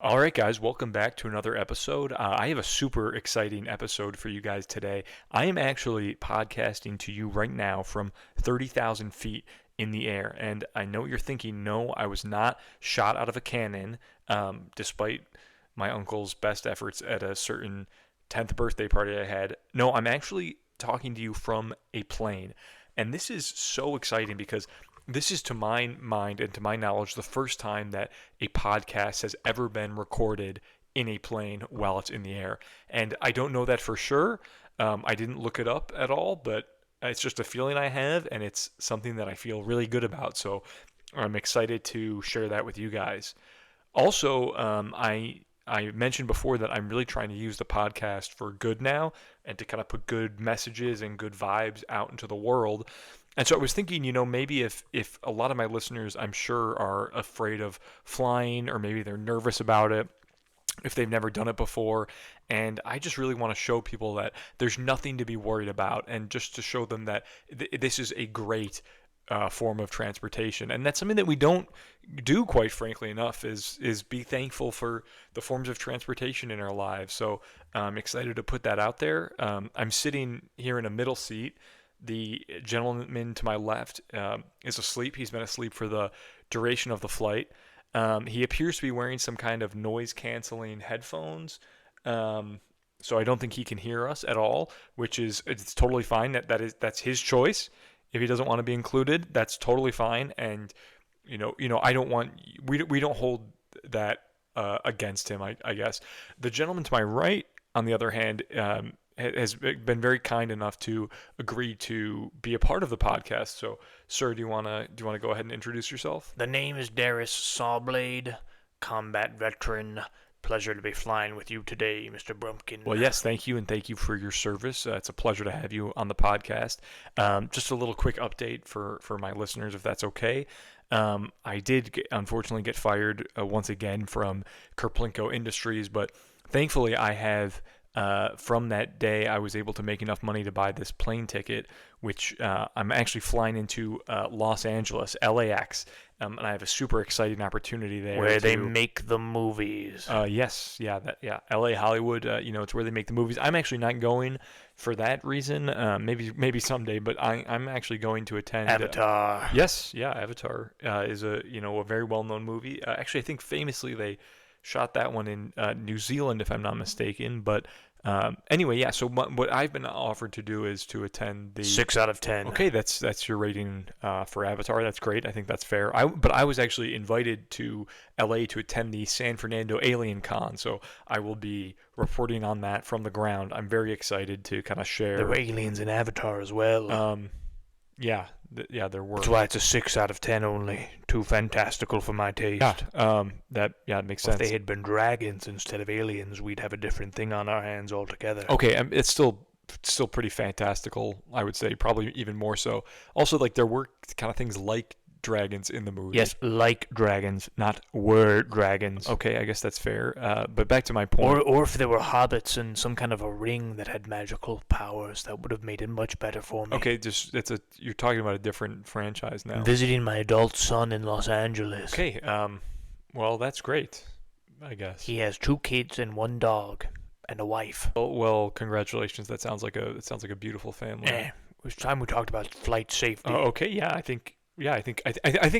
All right, guys, welcome back to another episode. I have a super exciting episode for you guys today. I am actually podcasting to you right now from 30,000 feet in the air. And I know you're thinking, no, I was not shot out of a cannon, despite my uncle's best efforts at a certain 10th birthday party I had. No, I'm actually talking to you from a plane. And this is so exciting because this is, to my mind and to my knowledge, the first time that a podcast has ever been recorded in a plane while it's in the air. And I don't know that for sure. I didn't look it up at all, but it's just a feeling I have, and it's something that I feel really good about. So I'm excited to share that with you guys. Also, I mentioned before that I'm really trying to use the podcast for good now and to kind of put good messages and good vibes out into the world. And so I was thinking, maybe if a lot of my listeners, I'm sure, are afraid of flying, or maybe they're nervous about it, if they've never done it before. And I just really want to show people that there's nothing to be worried about, and just to show them that this is a great form of transportation. And that's something that we don't do, quite frankly enough, is be thankful for the forms of transportation in our lives. So I'm excited to put that out there. I'm sitting here in a middle seat. The gentleman to my left is asleep. He's been asleep for the duration of the flight. He appears to be wearing some kind of noise-canceling headphones, so I don't think he can hear us at all, which is it's totally fine. That's his choice. If he doesn't want to be included, that's totally fine. And I don't want we don't hold that against him. I guess the gentleman to my right, on the other hand, has been very kind enough to agree to be a part of the podcast. So, sir, do you want to go ahead and introduce yourself? The name is Darius Sawblade, combat veteran. Pleasure to be flying with you today, Mr. Brumpkin. Well, yes, thank you, and thank you for your service. It's a pleasure to have you on the podcast. Just a little quick update for my listeners, if that's okay. I did unfortunately get fired once again from Kerplinko Industries, but thankfully I have... from that day, I was able to make enough money to buy this plane ticket, which I'm actually flying into Los Angeles, LAX, and I have a super exciting opportunity there. Where they make the movies. Yes, LA, Hollywood, it's where they make the movies. I'm actually not going for that reason, maybe someday, but I'm actually going to attend... Avatar. Yes, yeah, Avatar is a very well-known movie. Actually, I think famously they shot that one in New Zealand, if I'm not mistaken. But anyway, yeah. So what I've been offered to do is to attend the 6 out of 10. Okay, that's your rating for Avatar. That's great. I think that's fair. But I was actually invited to LA to attend the San Fernando Alien Con, so I will be reporting on that from the ground. I'm very excited to kind of share. There were aliens in Avatar as well. Yeah, there were. That's why it's a 6 out of 10 only. Too fantastical for my taste. It makes sense. If they had been dragons instead of aliens, we'd have a different thing on our hands altogether. Okay, it's still pretty fantastical, I would say, probably even more so. Also, like, there were kind of things like dragons in the movie. Yes, like dragons, not were dragons. Okay, I guess that's fair. But back to my point. Or if there were hobbits and some kind of a ring that had magical powers, that would have made it much better for me. Okay, you're talking about a different franchise now. I'm visiting my adult son in Los Angeles. Okay, well, that's great, I guess. He has 2 kids and 1 dog and a wife. Well, congratulations. That sounds like a beautiful family. It was time we talked about flight safety. Okay, yeah, I think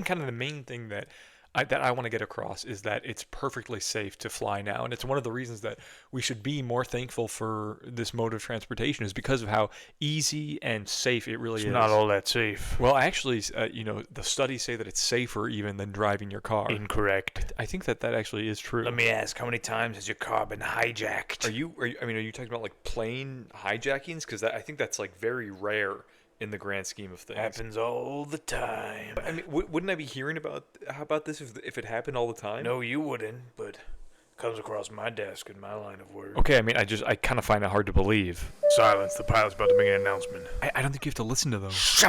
kind of the main thing that I want to get across is that it's perfectly safe to fly now, and it's one of the reasons that we should be more thankful for this mode of transportation, is because of how easy and safe it really is. It's not all that safe. Well, actually, the studies say that it's safer even than driving your car. Incorrect. I think that actually is true. Let me ask, how many times has your car been hijacked? Are you talking about like plane hijackings? Because I think that's like very rare in the grand scheme of things. Happens all the time. I mean, wouldn't I be hearing about this if it happened all the time? No, you wouldn't, but comes across my desk in my line of work. Okay, I mean, I kind of find it hard to believe. Silence, the pilot's about to make an announcement. I don't think you have to listen to them.